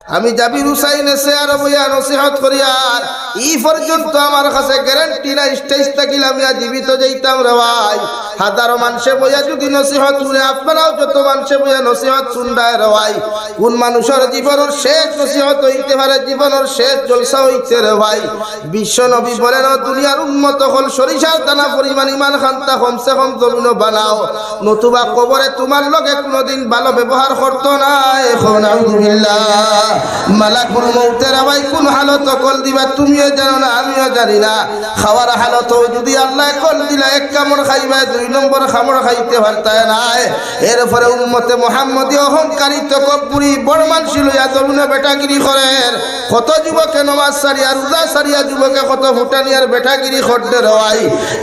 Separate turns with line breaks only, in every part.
আমি জাবির হুসাইন এসে আর বইয়া নসিহত করিয়ার ই পর্যন্ত আমার কাছে গ্যারান্টি না স্টেজ থাকিলে আমি জীবিত যাইতাম রে ভাই। হাজারো মানুষে বইয়া যদি নসিহত শুনে, আপনারাও যত মানুষে বইয়া নসিহত শুনবায় রে ভাই, কোন মানুষের জীবনের শেষ নসিহত হইতে পারে, জীবনের শেষ জলসা হইতে রে ভাই। বিশ্ব নবী বলেন দুনিয়ার উন্মত হল সরিষার দানা পরিমাণ ইমান খান্তা কমসে কম জমিন বানাও, নতুবা কবরে তোমার লগে কোনোদিন ভালো ব্যবহার করতো না। এখন আলহামদুলিল্লাহ মালাকুল মউতের ভাই কোন হালত কল দিবা তুমিও জানো না, আমিও জানি না। খাওয়ার হালত যদি আল্লাহ কল দিলা এক কামড় খাইবা, 2 নম্বর কামড় খাইতে পারতায় না। এরপরে উম্মতে মুহাম্মদী অহংকারী তকব্বুরি বড় মানুষ লইয়া জমিন বেটাগিরি করেন। কত যুবকে নমাজ সারিয়া রোজা সারিয়া যুবকে কত ফুটানিয়ার বেটাগিরি করতে রয়।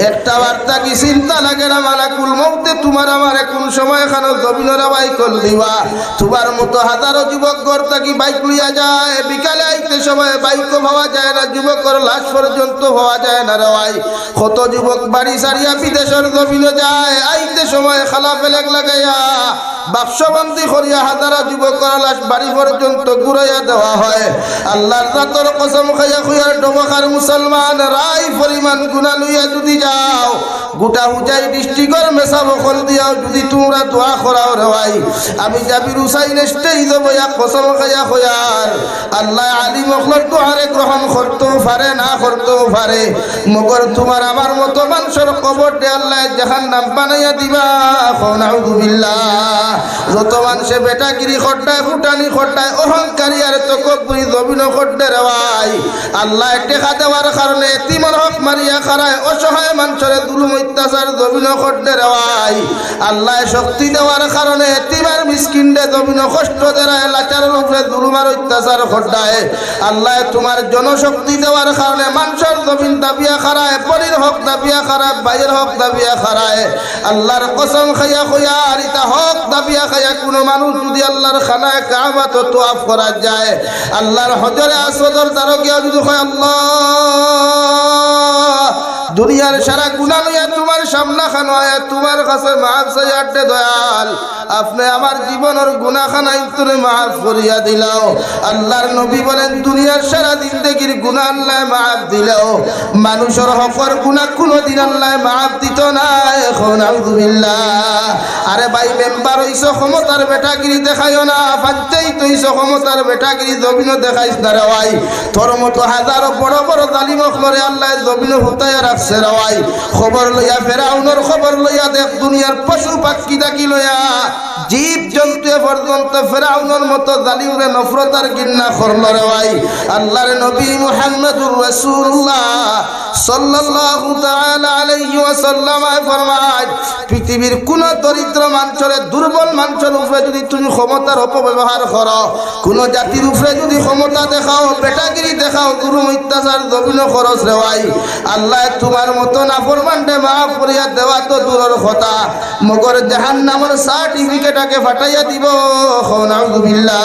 একটা বার্তা কি চিন্তা লাগে না মালাকুল মউতে তোমার আমার কোন সময় খানো জমিনের ভাই কল দিবা। তোমার মতো হাজারো যুবক ঘর থাকি বাইক লইয়া যায়, বিকালে আইতে সময় বাইকও পাওয়া যায় না, যুবকের লাশ পর্যন্ত পাওয়া যায় না রে ভাই। কত যুবক বাড়ি সারিয়া বিদেশের জমিনে যায়, আইতে সময় খালা ফেলেক লাগাইয়া বাক্সবন্দি করিয়া হাজারা যুবকের লাশ বাড়ি পর্যন্ত ঘুরাইয়া দেওয়া হয়। আল্লাহর রাতর কসম খাইয়া খুইয়ার ডবখার মুসলমান রাই পরিমাণ গুনাহ লইয়া যদি যাও, গোটা হুজাই ডিস্ট্রিক্টর মেসা বকল দিয়াও যদি তোমরা দোয়া করাও রে ভাই, আমি জাবির হুসাইন স্টেজ বইয়া কসম খাইয়া খুইয়ার আল্লাহ আলী মখলর দোয়ারে গ্রহণ করতেও পারে না করতেও পারে, মগর তোমার আমার মতো মানুষের কবর দে আল্লাহ জাহান্নাম বানাইয়া দিবা। নাউযুবিল্লাহ। যত মানুষে বেটাগিরি খড্ডায় ফুটানি খড্ডায় অহংকারী আর তকব্বুরি জমিন খড্ডে রে ভাই, আল্লাহ টেকা দেওয়ার কারণে এতিমের হক মারিয়া খারায়, অসহায় মানুষের জুলুম অত্যাচার জমিন খড্ডে রে ভাই, আল্লাহ শক্তি দেওয়ার কারণে এতিমের মিসকিনরে জমিন কষ্ট দেয়, লাচারের উপরে জুলুম আর অত্যাচার খড্ডায়, আল্লাহ তোমার জনশক্তি দেওয়ার কারণে মানুষের জমিন দাবিয়া খারায়, পরির হক দাবিয়া খারায়, ভাইয়ের হক দাবিয়া খারায়। আল্লাহর কসম খাইয়া খুইয়া আর ইতা হক দাবিয়া খাইয়া কোনো মানুষ যদি আল্লাহর খানায় কাবা তো তোয়াফ করা যায়, আল্লাহর হজরে আসওয়াদের দ্বারকিয়া যদি হয় আল্লাহ দুনিয়ার সারা গুনাহ লইয়া তোমার সামনা খানো আয়া তোমার কাছে মাফ চাইতে দয়াল, আপনি আমার জীবনের গুনাহ খানাই তুমি মাফ করিয়া দিলাও। আল্লাহর নবী বলেন দুনিয়ার সারা জিন্দেগির গুনাহ আল্লাহ মাফ দিলাও, মানুষের হকর গুনাহ কোনোদিন আল্লাহ মাফ দিত না। এখন আলহামদুলিল্লাহ। আরে ভাই মেম্বার হইছো ক্ষমতার বেটাগিরি দেখাইও না, পঞ্চায়েত হইছো ক্ষমতার বেটাগিরি জমিনও দেখাইছ না রে ভাই। তোর মতো হাজারো বড় বড় জালিম হলরে আল্লাহ জমিন হুতাইয়া রাখছে রে ভাই। খবর লইয়া ফেরাউনের খবর লইয়া দেখ, দুনিয়ার পশু পাখি ডাকি লইয়া জীব জন্তু পর্যন্ত ফেরাউনের মতো জালিমরে নফরত আর ঘৃণা করল রে ভাই। আল্লাহর নবী মুহাম্মদুর রাসূলুল্লাহ সাল্লাল্লাহু তাআলা আলাইহি ওয়াসাল্লাম ফরমায়, পৃথিবীর কোন দরিদ্র মানুষের দুর্বল মানুষের উপরে যদি তুমি ক্ষমতার অপব্যবহার করো, কোন জাতির উপরে যদি ক্ষমতা দেখাও, বেটাগিরি দেখাও, জুলুম অত্যাচার জমিন খরচ রে ভাই, আল্লাহ তোমার মতো নাফরমানকে মাফ করিয়া দেওয়া তো দূরের কথা, মগর জাহান্নামের সার্টিফিকেটকে ফাটাইয়া দিব। নাউযুবিল্লাহ।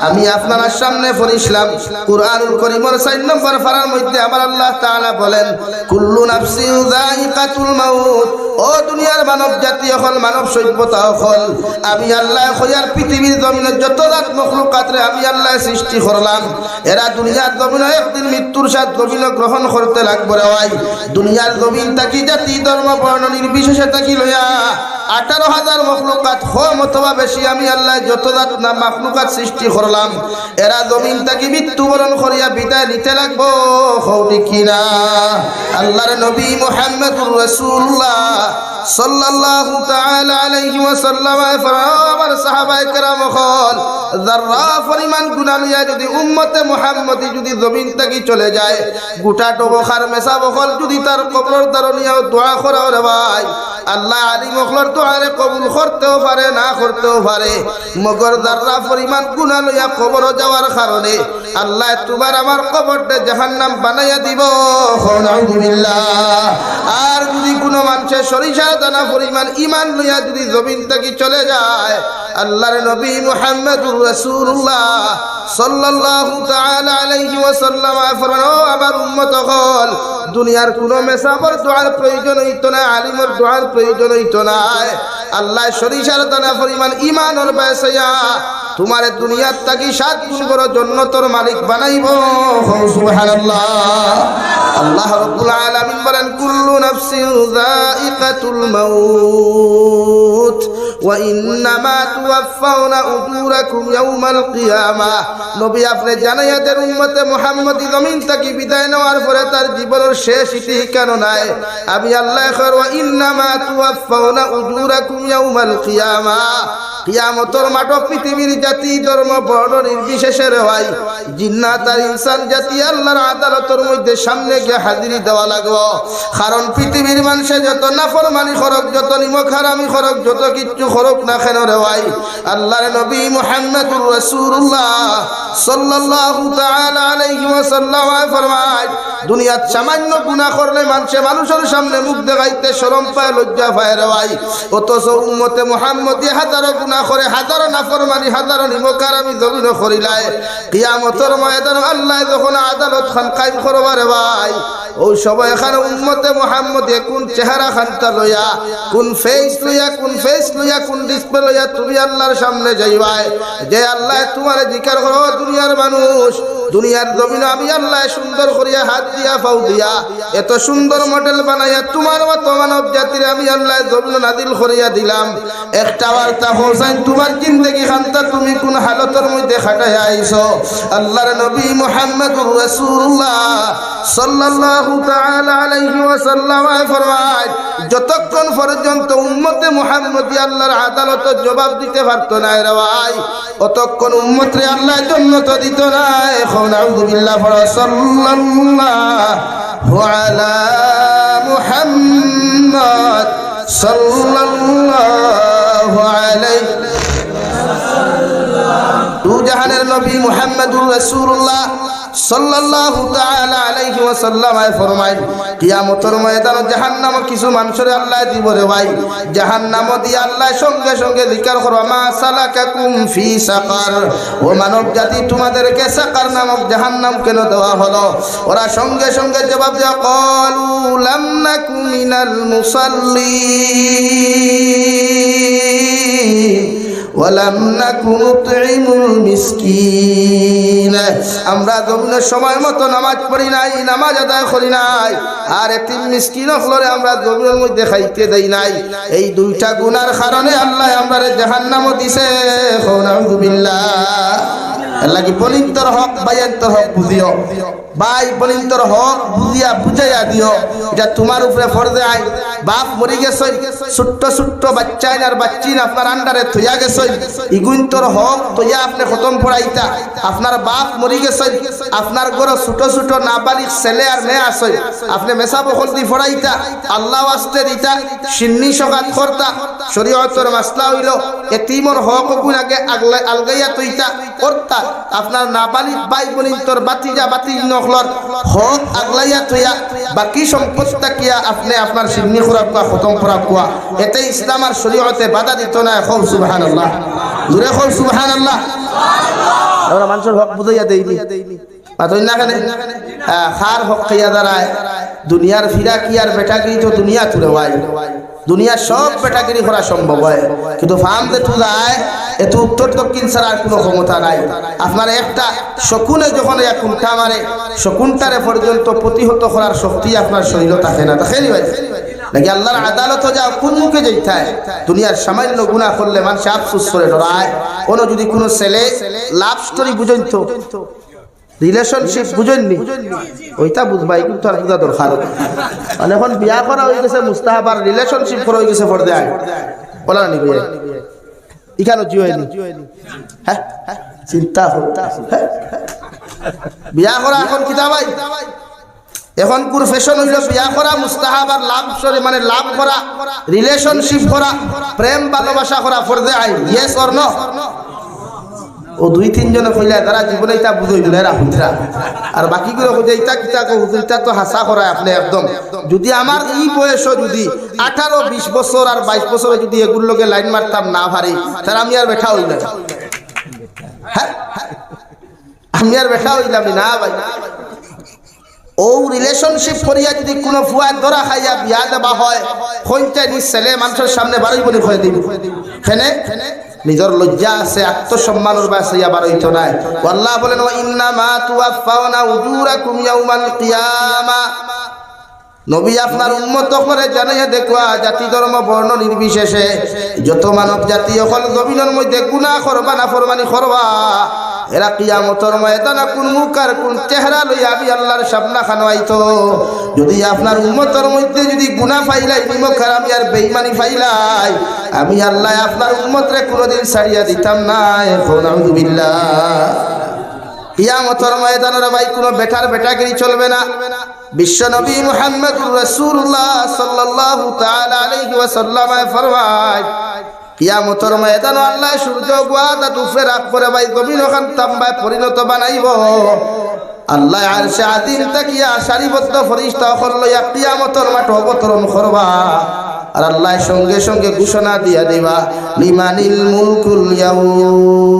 আমি আপনার সামনে পড়িলাম কুরআনুল কারীমের 4 নম্বর পারার মধ্যে আমার আল্লাহ তাআলা বলেন কুল্লু নাফসিন যায়িকাতুল মাউত। ও দুনিয়ার মানব জাতি হল, মানব সভ্যতা হল, আমি আল্লাহ কইয়ার পৃথিবীর জমিনে যত জাত মখলুকাত রে আমি আল্লাহ সৃষ্টি করলাম, এরা দুনিয়ার জমিনে একদিন মৃত্যুর সাথে জমিন গ্রহণ করতে লাগবে রে ভাই। দুনিয়ার জমিন থাকি জাতি ধর্ম বর্ণ নির্বিশেষে থাকি লইয়া 18,000 মখলুকাত কম অথবা বেশি আমি আল্লাহ যত জাত না মখলুকাত সৃষ্টি করলাম, এরা জমিন থাকি মৃত্যুবরণ করিয়া বিদায় নিতে লাগবো। ঠিক কিনা? আল্লাহর নবী মুহাম্মদুর রাসূলুল্লাহ সাল্লাল্লাহু তাআলা আলাইহি ওয়াসাল্লাম আমার সাহাবায়ে কেরাম হল যারা পরিমাণ গুনাহ লইয়া যদি উম্মতে মুহাম্মদী যদি জমিন থেকে চলে যায়, গোটা টবখার মেসা বখল যদি তার কবর দারনিয়াও দোয়া করাও রে ভাই, আল্লাহ আলী মখলর দোয়ারে কবুল করতেও পারে না করতেও পারে, মগর যারা পরিমাণ গুনাহ লইয়া কবর যাওয়ার কারণে আল্লাহ তোমার আমার কবরটা জাহান্নাম বানাইয়া দিব। নাউযুবিল্লাহ। আর যদি কোনো মানুষের সরিষা দানা পরিমাণ ঈমান লইয়া যদি জমিন থেকে চলে যায়, আল্লাহর নবী মুহাম্মদুর রাসূলুল্লাহ সাল্লাল্লাহু তাআলা আলাইহি ওয়াসাল্লাম ফরমান, ও আমার উম্মত হল, দুনিয়ার কোন মেসাবর দোয়ার প্রয়োজন হইতো না, আলিমের দোয়ার প্রয়োজন হইতো না, আল্লাহ সরিষার দানা পরিমাণ ঈমানের বাসায়া তোমারে দুনিয়ার থাকি 7 গুণ বড় জান্নাতের মালিক বানাইব সুবহানাল্লাহ আল্লাহ রাব্বুল আলামিন বলেন কুল্লু নাফসিন যায়িকাতুল মাউত ওয়া ইন্নামা তুওয়াফাউনা উজুরাকুম ইয়াউমাল কিয়ামাহ নবী আপনি জানাইয়া দেন উম্মতে মুহাম্মদি জমিন থেকে বিদায় নেওয়ার পরে তার জীবনের শেষ ইতি কেন নাই আমি আল্লাহ কর ওয়া ইন্নামা তুওয়াফাউনা উজুরাকুম ইয়াউমাল কিয়ামাহ কিয়ামতের মাঠ পৃথিবীর জাতি ধর্ম বর্ণ নির্বিশেষে হয় জিন্নাত আর ইনসান জাতি আল্লাহর আদালতের মধ্যে সামনে গিয়ে হাজিরি দেওয়া লাগবে কারণ পৃথিবীর মানুষে যত নাফরমানি করক যত নিমক হারামি করক যত কিচ্ছু করক না কেন রে ভাই আল্লাহর নবী মুহাম্মদুর রাসূলুল্লাহ সাল্লাল্লাহু তাআলা আলাইহি ওয়াসাল্লাম ফরমায় দুনিয়াত সামান্য গুনাহ করলে মানুষের সামনে মুখ দেখাইতে শরম পায় লজ্জা পায় রে ভাই অথচ উম্মতে মুহাম্মদি হাজারো গুনাহ করে হাজারো নাফরমানি হাজারো নিমক হারামি জমিন করিলায় কিয়ামতের ময়দানে আল্লাহ যখন আদালত খান কায়েম করবে রে ভাই ওই সবাই এখানে উম্মতে মুহাম্মদি কোন চেহারা খানটা লইয়া কোন ফেস লইয়া কোন ডিসপ্লে লইয়া তুমি আল্লাহর সামনে যাইবাই যে আল্লাহ তোমারে জিকির করো দুনিয়ার মানুষ দুনিয়ার জমিনে আমি আল্লাহ সুন্দর করিয়া হাত দিয়া পাও দিয়া এত সুন্দর মডেল বানাইয়া তোমার মতো মানব জাতির আমি আল্লাহ জমিনে নাজিল করিয়া দিলাম একটা বার্তা হোসেন তোমার জিন্দেগি খানটা তুমি কোন হালতের মধ্যে খাটাইয়া আইছো আল্লাহর নবী মুহাম্মদুর রাসূলুল্লাহ সাল্লাল্লাহু তাআলা আলাইহি ওয়াসাল্লাম ফরমায় যতক্ষণ পর্যন্ত উম্মতে মুহাম্মদি আল্লাহর আদালতে জবাব দিতে পারতো না রে ভাই ততক্ষণ উম্মতরে আল্লাহ জান্নাত দিত না এখন আউযু বিল্লাহ সাল্লাল্লাহু আলা মুহাম্মদ সাল্লাল্লাহু আলাইহি দু জাহানের নবী মুহাম্মদুর রাসূলুল্লাহ সাল্লাল্লাহু তাআলা আলাইহি ওয়াসাল্লাম ফরমায় কিয়ামতের ময়দানে জাহান্নাম কিছু মানুষের আল্লাহ দিব রে ভাই জাহান্নাম দিয়ে আল্লাহ সঙ্গে সঙ্গে জিকির করো মা সালাকাকুম ফি সাকার ও মানব জাতি তোমাদেরকে সাকার নামক জাহান্নাম কেন দেওয়া হলো ওরা সঙ্গে সঙ্গে জবাব দেয় ক্বালু লাম নাকু মিনাল মুসাল্লিন ওয়ালাম নাকু নুতঈমুল মিসকিন আমরা জমিনের সময় মতো নামাজ পড়ি নাই নামাজ আদায় করি নাই আর এতিম মিসকিন হলরে আমরা জমিনের মধ্যে খাইতে দেই নাই এই দুইটা গুনার কারণে আল্লাহ আমারে জাহান্নামে দিছে আউযু বিল্লাহ আল্লাহ কি বলিন্তর হক বায়ান্তর হক বুঝিও ভাই বলিন্তর হক বুঝাইয়া দিও এটা তোমার উপরে ফরজে আই বাপ মরি গেছে ছোট্ট ছোট্ট বাচ্চাইন আর বাচ্চিন আপনার আন্ডারে থইয়া গেছে ইগুন্তর হক তইয়া আপনি খতম পড়াইতা আপনার বাপ মরি গেছে আপনার ঘরে ছোট ছোট নাবালিগ ছেলে আর মেয়ে আছে আপনি মেসা বখল দি পড়াইতা আল্লাহ ওয়াস্তে দিতা সিন্নি সগাত করতা শরীয়তের মাসলা হইল এতিমর হক গুণ আগে আলগাইয়া তইতা করতা আপনার নাবালিগ ভাই বলিন্তর বাতিজা বাতিজ নখলর হক আগলাইয়া তইয়া বাকি সম্পদটা কিয়া আপনি আপনার সিন্নি খরাব কা খতম খরাব কোয়া এতে ইসলাম আর শরীয়তে বাধা দিত না খুব সুবহানাল্লাহ জোরে খুব সুবহানাল্লাহ আমরা মানুষের হক বুঝাইয়া দেইনি আতই না কেন খার হক কিয়া দাঁড়ায় দুনিয়ার ফিরা কি আর বেটাগিরি তো দুনিয়া তুলে হয় দুনিয়া সব বেটাগিরি করা সম্ভব হয় কিন্তু ফার্মতে তো যায় এত উত্তর দক্ষিণ ছাড়া আর কোনো ক্ষমতা নাই আপনার একটা শকুনে যখন এক কুণ্ঠা মারে শকুনটারে পর্যন্ত প্রতিহত করার শক্তি আপনার শরীরে থাকে না দেখেনি ভাই নাকি আল্লাহর আদালতে যাও কোন মুখে যাইতায় দুনিয়ার সামান্য গুনাহ করলে মানুষ আফসোস করে ডরায় কোনো যদি কোনো ছেলে লাভ স্টোরি বুঝতো রিলেশনশিপ বুঝেননি ওইটা বুঝবাই কিন্তু আর বুঝা দরকার মানে এখন বিয়া করা হয়ে গেছে মুস্তাহাব আর রিলেশনশিপ করা হয়ে গেছে পর্দে আয় বলা নি ভাই ইখানো জিওয়নি হ্যাঁ চিন্তা হতা বিয়া করা এখন কিতা ভাই এখন কোন ফ্যাশন হইল বিয়া করা মুস্তাহাব আর লাভ সরি মানে লাভ করা রিলেশনশিপ করা প্রেম ভালোবাসা করা পর্দে আয় ইয়েস অর নো ও দুই তিন জনে কইলা তারা জীবনে এটা বুঝই দিলে এরা হুজরা আর বাকি করে কই এইটা কিতা কো হুজুরটা তো হাসা করায় আপনি একদম যদি আমার এই বয়স যদি 18 20 বছর আর 22 বছরে যদি এগুর লগে লাইন মারতাম না পারি তাহলে আমি আর বেঠা হই না হ্যাঁ আমি আর বেঠা হইলাম না ভাই ও রিলেশনশিপ করিয়া যদি কোনো ফুয়া ধরা খাইয়া বিয়া দেবা হয় কোনটা নি ছেলে মানুষের সামনে বাড়ি বলি কই দিবি কেনে নিজের লজ্জা আছে, আত্মসম্মানের বাসে আবার হইতো নাই। আল্লাহ বলেন ওয়া ইন্নামা তুওয়াফাউনা উজুরাকুম ইয়াউমাল কিয়ামা। নবী আপনার উম্মত করে জানাইয়া দেখবা জাতি ধর্ম বর্ণ নির্বিশেষে যত মানব জাতি অকল জমিনের মধ্যে গুনাহ করবা না ফরমানি করবা, এরা কিয়ামতের ময়দানে কোন মুখ আর কোন চেহারা লইয়া আমি আল্লাহর সামনে খানওয়াইতো। যদি আপনার উম্মতের মধ্যে যদি গুনাহ পাইলাই, নিমক হারামি আর বেঈমানি পাইলাই, আমি আল্লাহ আপনার উম্মতরে কোনোদিন ছাড়িয়া দিতাম না। আলহামদুলিল্লাহ। কিয়ামতের ময়দানের ভাই কোনো বেটার বেটাগিরি চলবে না। বিশ্ব নবী মুহাম্মদুর রাসূলুল্লাহ সাল্লাল্লাহু তাআলা আলাইহি ওয়াসাল্লাম ফরমায় কিয়ামতের ময়দানে আল্লাহ সূর্য গোয়াদা দুফের আগ করে ভাই জমিন ওখান তাম্বায় পরিণত বানাইব। আল্লাহ আরশে আযীম তাকিয়া সারিবদ্ধ ফেরেশতা হল লইয়া কিয়ামতের মাঠ অবতরণ করবা। আর আল্লাহ সঙ্গে সঙ্গে ঘোষণা দিয়া দিবা লিমানিল মুলকুল ইয়াউম।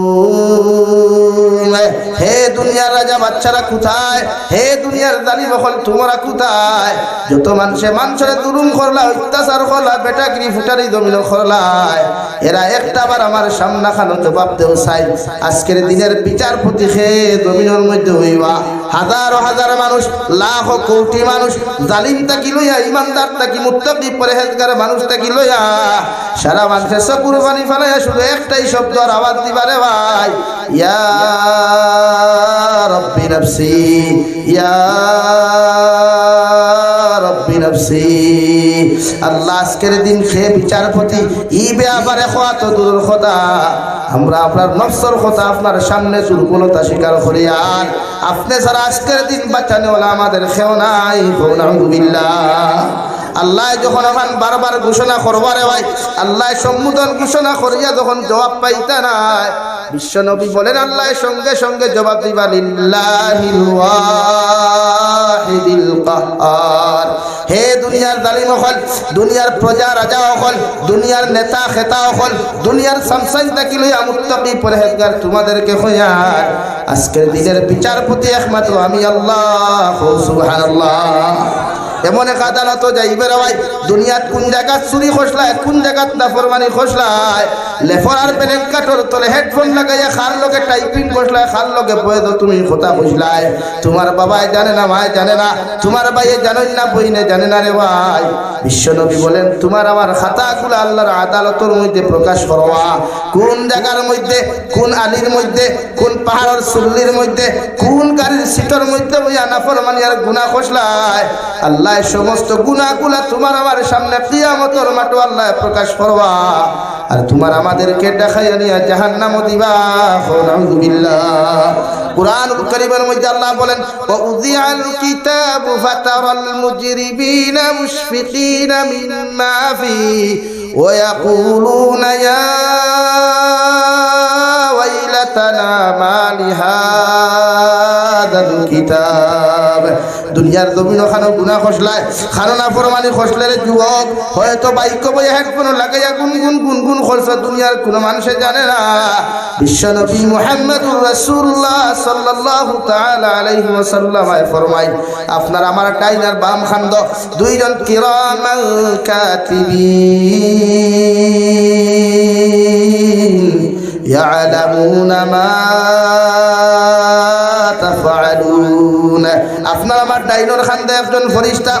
হে দুনিয়ার রাজা বাচ্চারা কোথায়? হে দুনিয়ার জালিম হল তোমরা কোথায়? যত মানুষের জুলুম করলা, অত্যাচার করলা, বেটাগিরি ফুটারি জমিন করলাই, এরা একটাবার আমার সামনা খানো জবাব দেও চাই। আজকের দিনের বিচারপতি হে জমিনের মধ্যে হইবা। হাজার হাজার মানুষ, লাখ কোটি মানুষ, জালিম তাকি লইয়া, ইমানদার তাকি, মুত্তাকি পরহেজগার মানুষ তাকি লইয়া, সারা মানুষের চকুর পানি ফেলাইয়া শুধু একটাই শব্দ আর আওয়াজ দিবারে ভাই, ইয়া রব্বি নফসি, ইয়া রব্বি নফসি। আল্লাহ আজকের দিন খে বিচারপতি ই ব্যাপারে খোয়া তো দূর খোদা, আমরা আপনার নফসর কথা আপনার সামনে দুর্বলতা স্বীকার করি। আর আপনি ছাড়া আজকের দিন বাঁচানো হলো আমাদের খেও নাই। আলহামদুলিল্লাহ। আল্লাহ যখন আমার বারবার ঘোষণা করবারে ভাই, আল্লাহ সম্বোধন ঘোষণা করিয়া যখন জবাব পাইতে নাই, বিশ্ব নবী বলেন আল্লাহ সঙ্গে সঙ্গে জবাব দিবা লিল্লাহিল ওয়াহিদিল কাহ্হার। হে দুনিয়ার জালিম হল, দুনিয়ার প্রজা রাজা হল, দুনিয়ার নেতা খেতা হল, দুনিয়ার সামসাইন তাকি লইয়া মুত্তাকি পরহেজগার তোমাদেরকে হইয়ার আজকের দিনের বিচারপতি একমাত্র আমি আল্লাহ। সুবহানাল্লাহ। এমন এক আদালত যাইবে ভাই, দুনিয়াত কোন জায়গা চুরি খসলায়, কোন জায়গাত নাফরমানি খসলায়, লেফার পেরেক কাটর তলে হেডফোন লাগাইয়া খার লগে টাইপিং খসলায়, খার লগে বয়ে তো তুমি কথা বুঝলায়, তোমার বাবাই জানে না, মায় জানে না, তোমার ভাইয়ে জানেন না, বইনে জানে না রে ভাই। বিশ্বনবী বলেন তোমার আমার খাতাগুলো আল্লাহর আদালতের মধ্যে প্রকাশ করবা। কোন জায়গার মধ্যে, কোন আলির মধ্যে, কোন পাহাড়ের সুল্লির মধ্যে, কোন গাড়ির সিটের মধ্যে বইয়া নাফরমানি আর গুনাহ খসলায়, আল্লাহ সমস্ত গুনাহগুলা তোমার আমার সামনে কিয়ামতের মাঠে আল্লাহ প্রকাশ করবা। আর তোমার আমাদেরকে দেখাইয়া নিয়া জাহান্নামে দিবা। আলহামদুলিল্লাহ। কুরআনুল কারীমের মধ্যে আল্লাহ বলেন ওয়া উযিআল কিতাবু ফাতারাল মুজরিমিনা মুশফিকিনা মিম্মা ফিহি ওয়া ইয়াকুলুনা ইয়া ওয়াইলাতানা মা লিহাদাল কিতাব। দুনিয়ার জমিন খানো গুনাহ খসলায়, খানো না ফরমানি খসলের যুবক হয়তো বাইক বই হেডফোন লাগাইয়া গুনগুন গুনগুন খরচ, দুনিয়ার কোনো মানুষে জানে না। বিশ্বনবী মুহাম্মদুর রাসূলুল্লাহ সাল্লাল্লাহু তাআলা আলাইহি ওয়াসাল্লাম ফরমায় আপনার আমার ডাইনার বাম খান্দ দুইজন কিরামান কাতিবিন ইয়ালামুনা মা তাফআলুন। আপনার আমার ডাইনোর খান্দে একজন ফেরেশতা,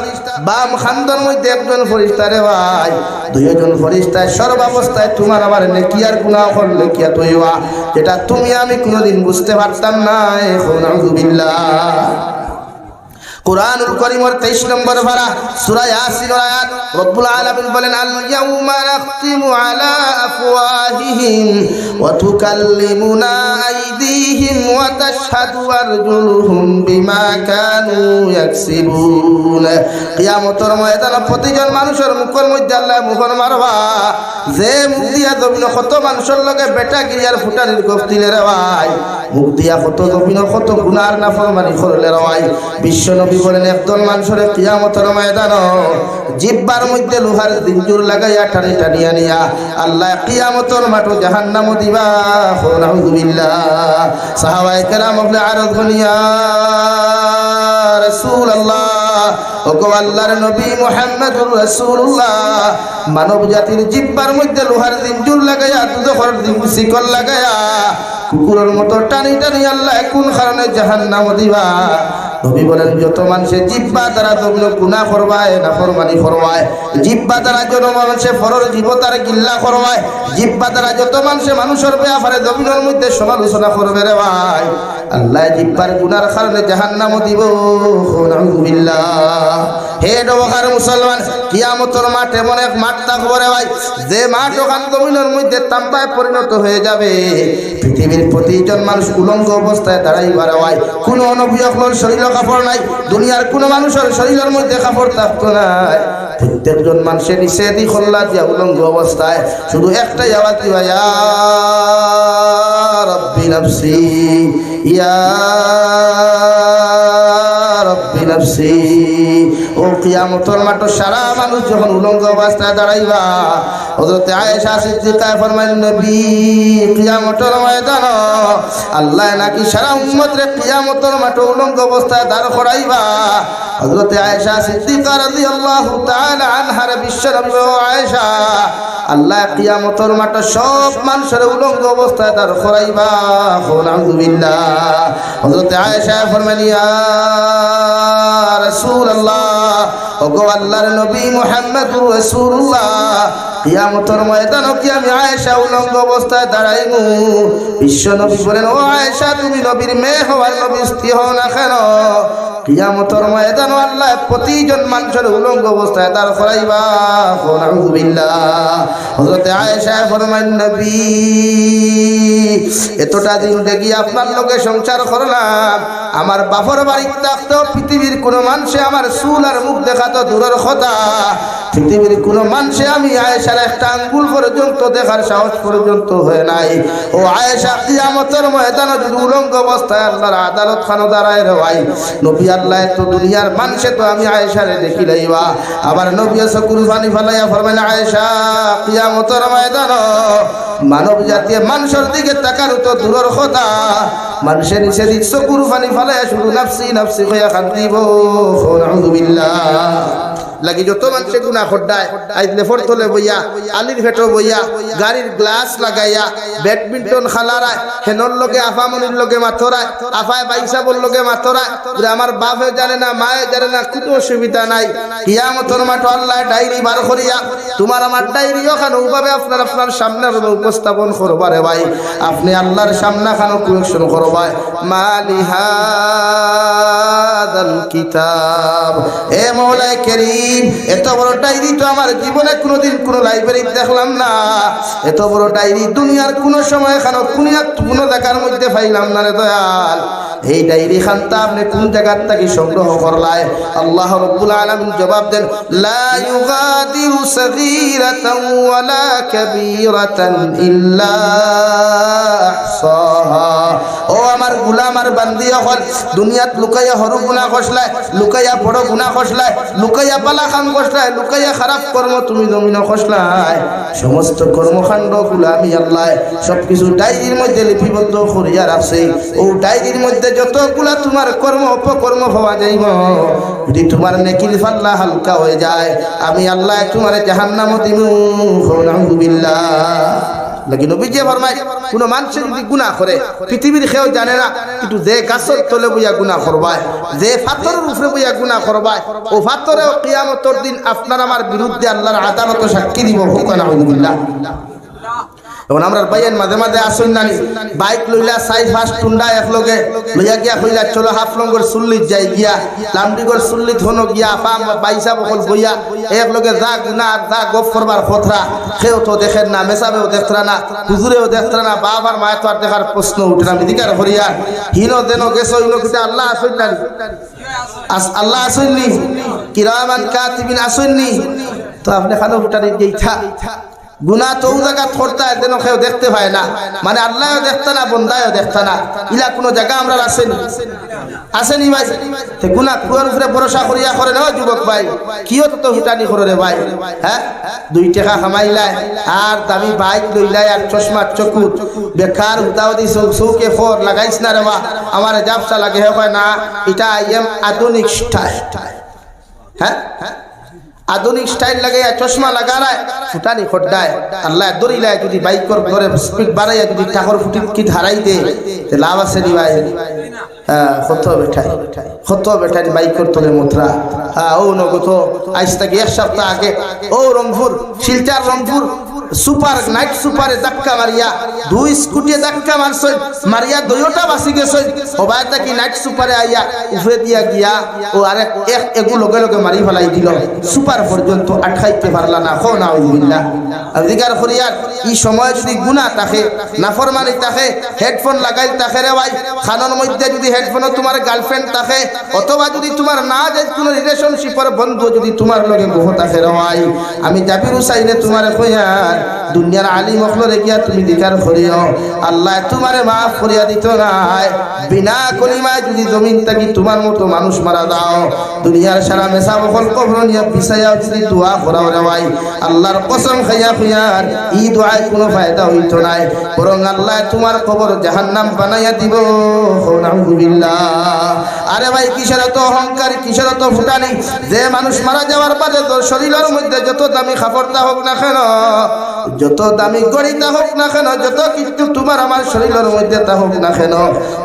বাম খান্দর মধ্যে একজন ফেরেশতা রে ভাই, দুইজন ফেরেশতায় সর্বাবস্থায় তোমার আমার নেকি আর গুনাহ করলে কি তৈবা, যেটা তুমি আমি কোনোদিন বুঝতে পারতাম না। আলহামদুলিল্লাহ। কুরআনুল কারীমের 23 নম্বর পারা সূরা ইয়াসিনের আয়াত রব্বুল আলামিন বলেন আল ইয়াউমা নাখতিমু আলা আফওয়াহিহিম ওয়া তুকাল্লিমুনা আইদিহিম ওয়া তাশহাদু আরজুলুহুম বিমা কানু ইয়াকসিবুন। কিয়ামতের ময়দানে প্রতিজন মানুষের মুখের মধ্যে আল্লাহ মুখর মারবা, যে মুখ দিয়া জমিন কত মানুষের লগে বেটাগিরি আর ফুটানির গফতিলে রে ভাই, মুখ দিয়া কত জমিন কত গুনাহ নাফরমানি করলে রে ভাই। বিশ্বনবী বলেন একদল মানুষের কিয়ামতের ময়দানে জিহ্বার মধ্যে লোহার জিঞ্জুর লাগাইয়া টানি টানিয়া নিয়া আল্লাহ কিয়ামতের মাঠে জাহান্নামে দিবা। আলহামদুলিল্লাহ। সাহাবায়ে কেরাম বলে আরজ করিয়া রাসূলুল্লাহ ওগো আল্লাহর নবী মুহাম্মদুর রাসূলুল্লাহ মানব জাতির জিহ্বার মধ্যে লোহার জিঞ্জুর লাগায়া দুধের শিকল লাগায়া কুকুরের মতো টানি টানি আল্লাহ কোন কারণে জাহান্নাম দিবা নবী বলেন যত মানুষের জিহ্বা দ্বারা তোমরা গুনাহ করবায় নাফরমানি করবায় জিহ্বা দ্বারা যত মানুষের ফরর জীবতার গিল্লা করবায় জিহ্বা দ্বারা যত মানুষের ব্যাপারে জমিনের মধ্যে সমালোচনা করবে রে ভাই আল্লাহ জিহ্বার গুনার কারণে জাহান্নাম দিব নাউযুবিল্লাহ হে নওগার মুসলমান কিয়ামতের মাঠ এমন এক মাঠ থাকবে রে ভাই যে মাঠ ওখান জমিনের মধ্যে তাম্বায় পরিণত হয়ে যাবে পৃথিবীর প্রতিজন মানুষ উলঙ্গ অবস্থায় দাঁড়াইবার হয় কোনো নবী হকলের শরীর কাপড় নাই দুনিয়ার কোনো মানুষের শরীরের মধ্যে কাপড় থাকতো নাই প্রত্যেকজন মানুষের নিচে দি খোল্লা দিয়া উলঙ্গ অবস্থায় শুধু একটাই আওয়াজ দিবা ইয়া রাব্বি নাফসি ইয়া রাব্বি নাফসি ও কিয়ামতের মাঠে সারা মানুষ যখন উলঙ্গ অবস্থায় দাঁড়াইবা হযরত আয়েশা সিদ্দিকা ফরমাইলেন নবী কিয়ামতের ময়দান আল্লাহ নাকি সারা উম্মতরে কিয়ামতের মাঠে উলঙ্গ অবস্থায় দাঁড় করাইবা হযরত আয়েশা সিদ্দিকা রাদিয়াল্লাহু তাআলা আনহার বিশ্বনবী আয়েশা আল্লাহ কিয়ামতের মাঠে সব মানুষের উলঙ্গ অবস্থায় দাঁড় করাইবা নাউযুবিল্লাহ হযরত আয়েশা ফরমাইলেন ইয়া রাসূলুল্লাহ ওগো আল্লাহর নবী মুহাম্মদুর রাসূলুল্লাহ কিয়ামতের ময়দানে কি আমি আয়েশা উলঙ্গ অবস্থায় দাঁড়াইমু বিশ্ব নবী বলেন ও আয়েশা তুমি নবীর মেয়ে হওয়ার নবী স্ত্রী হও না কেন কিয়ামতের ময়দানে আল্লাহ প্রতিজন মানুষের উলঙ্গ অবস্থায় দাঁড় করাইবা নাউযুবিল্লাহ হযরত আয়েশা ফরমাইলেন নবী এতটা দিন দেখি আপনার লগে সংসার করলাম আমার বাপর বাড়িতে থাকতো পৃথিবীর কোনো মানুষে আমার চুল আর মুখ দেখাতো দূরের কথা পৃথিবীর কোনো মানুষে আমি আয়েশার একটা আঙ্গুল পর্যন্ত দেখার সাহস পর্যন্ত হয় নাই ও আয়েশা কিয়ামতের ময়দানে যদি উলঙ্গ অবস্থায় আল্লাহর আদালত খানো দাঁড়ায় রে ভাই নবী আল্লাহ তো দুনিয়ার মানুষে তো আমি আয়েশারে দেখি লাইবা আবার নবী সকল পানি ফেলাইয়া ফরমাইলেন আয়েশা কিয়ামতের ময়দানে মানব জাতীয় মানুষের দিকে তাকার তো দূরের কথা মানুষের নিচে দিক চকুর পানি ফেলাইয়া শুধু নাফসি নাফসি হইয়া কান্দিব নাউযুবিল্লাহ লাগি যত মানুষে গুনাহ করদায় আইলে ফরতলে বইয়া আলির ফেটো বইয়া গাড়ির গ্লাস লাগাইয়া ব্যাডমিন্টন খেলারায় হেনর লগে আফামনির লগে মাথরায় আফায় বাইসাবর লগে মাথরায় আমার বাপে জানে না মায়ে জানে না কোনো অসুবিধা নাই কিয়ামতের মাঠে আল্লাহ ডায়েরি বার করিয়া তোমার আমার ডায়েরি ওখানে ওভাবে আপনার সামনে উপস্থাপন করবারে ভাই আপনি আল্লাহর সামনে খানো কোয়েকশন করবাই মালি হাদাল কিতাব এ মওলা কারীম এত বড় ডায়েরি তো আমার জীবনে কোনোদিন কোনো লাইব্রেরিতে দেখলাম না এত বড় ডায়েরি দুনিয়ার কোনো সময় এখানে কোনো জায়গার মধ্যে পাইলাম না রে দয়াল এই ডায়েরি খানটা আপনি কোন জায়গার থেকে সংগ্রহ করলাই আল্লাহ রাব্বুল আলামিন জবাব দেন লা ইউগাদিরু সগীরাতান ওয়ালা কাবীরাতান ইল্লা আহসাহা ও আমার গোলাম আর বান্দি হল দুনিয়াত লুকাইয়া হরু গুনাহ করছলাই লুকাইয়া বড় গুনাহ করছলাই লুকাইয়া পালা খান করছলাই লুকাইয়া খারাপ কর্ম তুমি জমিনে করছলাই সমস্ত কর্মকাণ্ড গুলা আমি আল্লাহ সবকিছু ডায়েরির মধ্যে লিপিবদ্ধ করিয়া রাখছি ও ডায়েরির মধ্যে যতগুলা তোমার কর্ম অপকর্ম পাওয়া যাইব যদি তোমার নেকির পাল্লা হালকা হয়ে যায় আমি আল্লাহ তোমার জাহান্নামে দিমু নাউযুবিল্লাহ লাগি নবীজি ফরমায় কোন মানুষ যদি গুনাহ করে পৃথিবীর কেউ জানে না কিন্তু যে গাছের তলে বইয়া গুনাহ করবায় যে পাথরের উপরে বইয়া গুনাহ করবায় ও পাথরেও কিয়ামতের দিন আপনার আমার বিরুদ্ধে আল্লাহর আদালতে সাক্ষী দিব নাউযুবিল্লাহ এখন আমরা বাইয়ের মাঝে মাঝে আসুন নানি বাইক লইলা সাই ফাস্ট টুন্ডা একলগে লইয়া গিয়া কইলা চলো হাফলঙ্গর সুল্লিত যাই গিয়া লামডিগর সুল্লিত হনো গিয়া আপা বাইসা বকল বইয়া একলগে যা গুনাহ যা গপ করবার খতরা কেউ তো দেখেন না মেসাবেও দেখতরা না হুজুরেও দেখতরা না বাবার মায়ের তো আর দেখার প্রশ্ন উঠে না মিদিকার হরিয়া হিনো দেনো গেছো হিনো কিতা আল্লাহ আসুন নানি আল্লাহ আসুননি কিরামান কাতিবিন আসুননি তো আপনি খানো ফুটানি যেইথা গুনাহ তো জায়গা করতে হয় যেন কেউ দেখতে পায় না মানে আল্লাহও দেখতে না বন্দায়ও দেখতে না ইলা কোনো জায়গা আমরা আসেনি ভাই গুনাহ কুয়ার উপরে ভরসা করিয়া করে না যুবক ভাই কিও তো হুটানি করে রে ভাই হ্যাঁ 2 টাকা কামাইলাই আর দামি বাইক লইলাই আর চশমা চকুত বেকার হুতাও দি চৌকে ফোর লাগাইছ না রে মা আমার জাবসা লাগে হয় না এটা আইএম আধুনিক স্টাইল হ্যাঁ আধুনিক স্টাইল লাগাইয়া চশমা লাগায় ফুটানি খড্ডায় আল্লাহ দরিলায় যদি বাইকর করে স্পিড বাড়াইয়া যদি ঠাকুর ফুটি কি হারাই দে লাভ আছে নি ভাই কত বেঠাই বাইকর তোলে মুদ্রা ও নগত আজ থেকে এক সপ্তাহ আগে ও রংপুর শিলচার রংপুর সুপার নাইট সুপারে ধাক্কা মারিয়া দুই স্কুটি ধাক্কা মারছই মারিয়া দুইটা বাসি গেছই ওবাইটা কি নাইট সুপারে আইয়া উফরে দিয়া গিয়া ও আরেক এগু লগে লগে মারি ফেলাই দিল সুপার পর্যন্ত আটকাইতে পারলা না খো নাউযুবিল্লাহ জিকার করিয়ার এই সময় যদি গুনাহ থাকে নাফরমানি থাকে হেডফোন লাগাই থাকে রে ভাই খানের মধ্যে যদি হেডফোনও তোমার গার্লফ্রেন্ড থাকে অথবা যদি তোমার না যে কোনো রিলেশনশিপের বন্ধু যদি তোমার লগে বহু থাকে রে ভাই আমি জাবির হুসাইনে তোমার কইয়ার দুনিয়ার আলিম হলরে গিয়া তুমি জিকার করিও আল্লাহ তোমারে মাফ করিয়া দিত নাই বিনা কলিমায় যদি জমিন থাকি তোমার মতো মানুষ মারা দাও দুনিয়ার সারা মেসা বকল কবর নিয়া পিছাইয়া যদি দোয়া করাও রে ভাই আল্লাহর কসম খাইয়া খুইয়ার এই দোয়ায় কোনো ফায়দা হইতো নাই বরং আল্লাহ তোমার কবর জাহান্নাম বানাইয়া দিব নাউযুবিল্লাহ আরে ভাই কিসের তো অহংকার কিসের তো ফুটানি যে মানুষ মারা যাওয়ার পরে তোর শরীরের মধ্যে যত দামি খাবারটা হোক না কেন যত দামি গড়িটা হোক না কেন যত কিছু তোমার আমার শরীরের মধ্যে তা হোক না কেন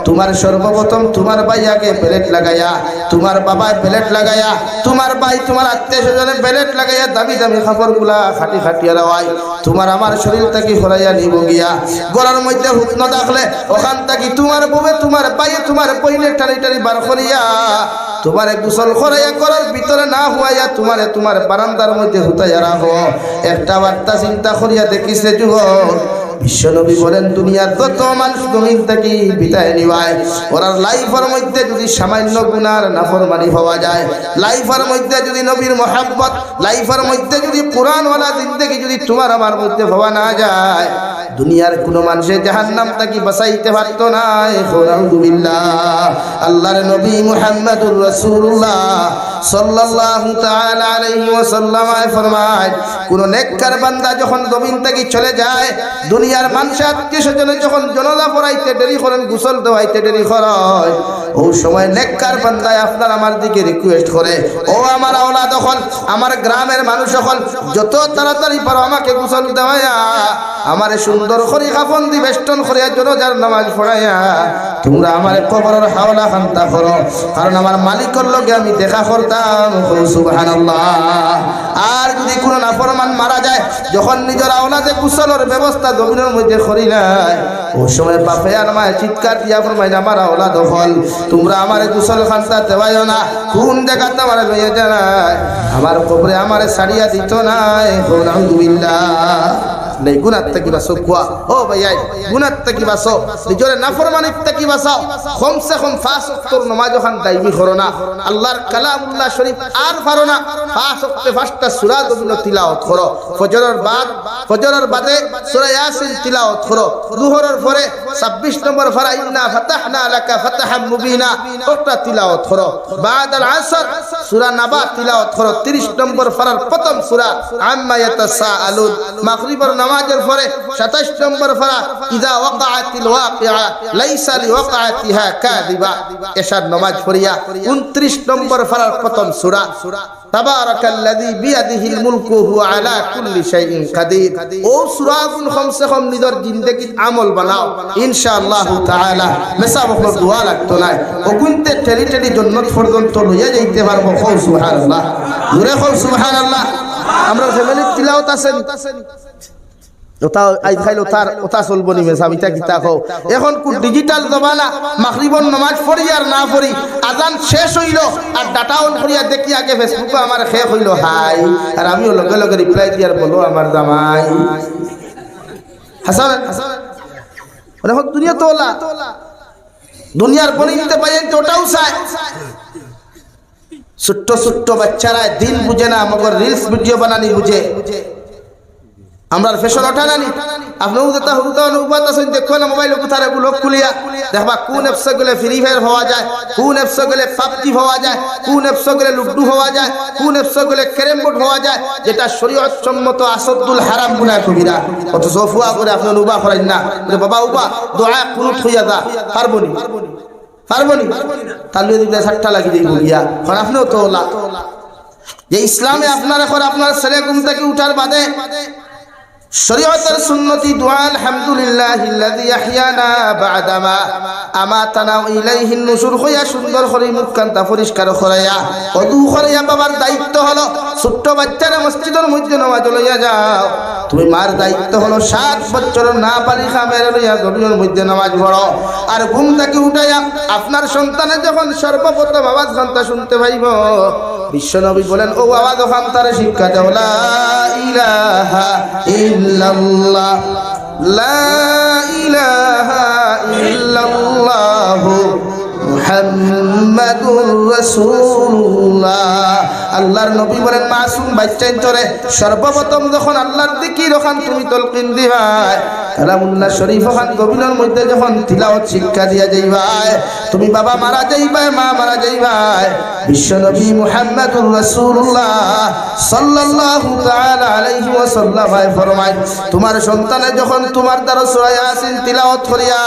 তোমার সর্বপ্রথম তোমার ভাইয়াকে প্লেট লাগাইয়া তোমার বাবায় প্লেট লাগাইয়া তোমার ভাই তোমার আত্মীয় স্বজনের প্লেট লাগাইয়া দামি দামি খাবারগুলা খাটি খাটিয়া রাওয়াই তোমার আমার শরীর থেকে হরাইয়া নিব গিয়া গলার মধ্যে হুকন দেখলে ওখান থেকে তোমার বউয়ে তোমার ভাইয়ে তোমার পইলে টানি টানি বার করিয়া তোমারে গোসল করাইয়া করার ভিতরে না হুয়াইয়া তোমারে তোমার বারান্দার মধ্যে হুতাইয়া রাখো একটা বার্তা চিন্তা করিয়া দেখিছে যুবক বিশ্বনবী বলেন দুনিয়ার যত মানুষ জমিন থেকে বিদায় নিবায় ওরার লাইফের মধ্যে যদি সামান্য গুনার নাফরমানি হওয়া যায় লাইফের মধ্যে যদি নবীর মহব্বত লাইফের মধ্যে যদি কোরআনওয়ালা জিন্দেগি যদি তোমার আমার মধ্যে হওয়া না যায় দুনিয়ার কোন মানুষের জাহান্নাম থেকে বাঁচাইতে পারত না আলহামদুলিল্লাহ আল্লাহর নবী মুহাম্মদুর রাসূলুল্লাহ সাল্লাল্লাহু তাআলা আলাইহি ওয়াসাল্লাম ফরমায় কোন নেককার বান্দা যখন জমিন থেকে চলে যায় দুনিয়ার মানুষ আত্মীয়স্বজনে যখন জনাজা পড়াইতে দেরি করেন গোসল দেওয়াইতে দেরি হয় ওই সময় নেককার বান্দায় আপনার আমার দিকে রিকোয়েস্ট করে ও আমার আওলাদ হল আমার গ্রামের মানুষ হল যত তাড়াতাড়ি পারো আমাকে গোসল দেওয়াইয়া আমারে সুন্দর করে কাফন দি বেষ্টন করিয়া জনাজার নামাজ পড়াইয়া তোমরা আমার কবরের হাওলা খান্তা করো কারণ আমার মালিকের লগে আমি দেখা করতাম সুবহানাল্লাহ আর যদি কোনো নাফরমান মারা যায় যখন নিজের আওলাদে গোসলের ব্যবস্থা জমিনের মধ্যে করি নাই ওই সময় বাপে আর মায়ে চিৎকার দিয়া ফরমাই আমার আওলাদ হল তোমরা আমারে গোসল খান্তা দেওয়াইও না কোন জায়গাতে আমারে লইয়া যায় আমার কবরে আমারে ছাড়িয়া দিত নাই আলহামদুলিল্লাহ নাই গুনাহ থেকে বাঁচো কোয়া ও ভাইয়াই গুনাহ থেকে বাঁচো নিজরে নাফরমানিত থেকে বাঁচাও কমসে কম 5 ওয়াক্তের নামাজ ওখান দাইমি করো না আল্লাহর কালামুল্লাহ শরীফ আর পারো না 5 ওয়াক্তে 5টা সূরা গুলো তিলাওয়াত করো ফজরের বাদে সূরা ইয়াসিন তিলাওয়াত করো যোহরের পরে 26 নম্বর ফারা ইন্না ফাতাহনা লাকা ফাতাহাম মুবিনা ওটা তিলাওয়াত করো বাদাল আসর সূরা নাবা তিলাওয়াত করো 30 নম্বর ফারার প্রথম সূরা আম্মা ইয়াতাসাআলুন মাগরিবের নামাজের পরে 27 নম্বর ফারা ইযা ওয়াকাআতিল ওয়াকিআ লাইসা লিওয়াকাআতিহা কাযিবা এশার নামাজ পড়িয়া 29 নম্বর ফারার প্রথম সূরা তাবারাকাল্লাযী বিয়াদিহিল মুলকু হুয়া আলা কুল্লি শাইইন কাদির ও সূরাগুল কমসে কম নিজের জিন্দেগীত আমল বানাও ইনশাআল্লাহ তাআলা মেসাবহ দোয়া লাগতো না ও কুনতে টেলি টেলি জান্নাত পর্যন্ত লইয়া যাইতে পারবো সুবহানাল্লাহ জোরে কও সুবহানাল্লাহ আমরা ফ্যামিলি তিলাওয়াত আছেন ওটা আই খাইলো তার ওটা চলবো নি মেসাবিতা কিতা কও এখন কো ডিজিটাল জমানা মাগরিবর নামাজ পড়ি আর না পড়ি আজান শেষ হইল আর ডাটা অন করিয়া দেখি আগে ফেসবুকে আমার শেষ হইল হাই আর আমিও লগে লগে রিপ্লাই দিয়ার বলো আমার জামাই হাসান এখন দুনিয়া তোলা দুনিয়ার বনিতে পাইন তো ওটাও চায় ছোট্ট ছোট্ট বাচ্চারা দিন বুঝে না মগর রিলস ভিডিও বানানি বুঝে আমরা ফ্যাশন ওঠানানি আপনাও যেটা হুরুতা অনুপাত আছে দেখো না মোবাইল কোথারে ব্লগ খুলিয়া দেখবা কোন অ্যাপস গুলো ফ্রি ফায়ার হওয়া যায় কোন অ্যাপস গুলো পাবজি হওয়া যায় কোন অ্যাপস গুলো লুডু হওয়া যায় কোন অ্যাপস গুলো ক্যারম বোর্ড হওয়া যায় যেটা শরীয়ত সম্মত আসাদুল হারাম গুনাহ কবিরা কত সফুয়া করে আপনি উবা করেন না বাবা উবা দোয়া কুনুত হইয়া দা পারবনি তাহলে দিলে 60টা লাগি যাইব গিয়া কারণ আপনিও তো ওলা যে ইসলামে আপনার এখন আপনার ছেলে ঘুম থেকে উঠার বাদে শরীয়তের সুন্নতি দোয়া আলহামদুলিল্লাহিল্লাযী আহইয়ানা বা'দামা আমাতানা ওয়া ইলাইহিন নুশুর হইয়া সুন্দর করে মুখ কান্তা পরিষ্কার করাইয়া ওযু করাইয়া বাবার দায়িত্ব হলো ছোট্ট বাচ্চারা মসজিদের মধ্যে নামাজ লইয়া যাও। তুমি মার দায়িত্ব হলো 7 বছর না পারি খামের লইয়া গভীরের মধ্যে নামাজ পড়ো। আর ঘুম থেকে উঠাইয়া আপনার সন্তানের যখন সর্বপ্রথম আওয়াজ ঘন্টা শুনতে পাইব, বিশ্বনবী বলেন ও আওয়াজ ওখান তারে শিক্ষা দাও লা ইলাহা ইল্লাল্লাহ লা ইলাহা ইল্লাল্লাহ মুহাম্মাদুর রাসূলুল্লাহ। আল্লাহর নবী বলেন মাসুম বাচ্চাই তোরে সর্বপ্রথম যখন আল্লাহর জিকির ওখান তুমি তালকিন দিবাই, কালামুল্লাহ শরীফ ওখান গভীরের মধ্যে যখন তিলাওয়াত শিক্ষা দিয়া যাইবাই, তুমি বাবা মারা যাইবাই, মা মারা যাইবাই, বিশ্বনবী মুহাম্মাদুর রাসূলুল্লাহ সাল্লাল্লাহু তাআলা আলাইহি ওয়াসাল্লাম ফরমায় তোমার সন্তানে যখন তোমার দ্বারা সূরা ইয়াসিন তিলাওয়াত করিয়া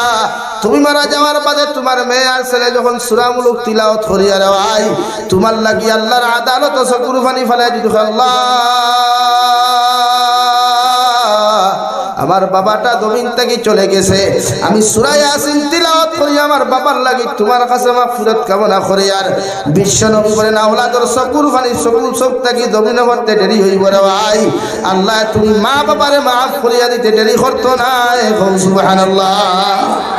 তুমি মারা যাওয়ার বাদে তোমার মেয়ে আর ছেলে যখন সূরা মুলক তিলাওয়াত করিয়া রাই, তোমার লাগি আল্লাহর আদালত চকুর পানি ফেলাই দিত আল্লাহ আমার বাবাটা জমিন থেকে চলে গেছে, আমি সূরা ইয়াসিন তিলাওয়াত করি আমার বাবার লাগি তোমার কাছে মাগফিরাত কামনা করি। আর বিশ্বনবী বলেন আওলাদর চকুর পানি চোখ থেকে জমিন করতে দেরি হইব রে ভাই, আল্লাহ তুমি মা বাবারে মাফ করিয়া দিতে দেরি করতো না। সুবহানাল্লাহ।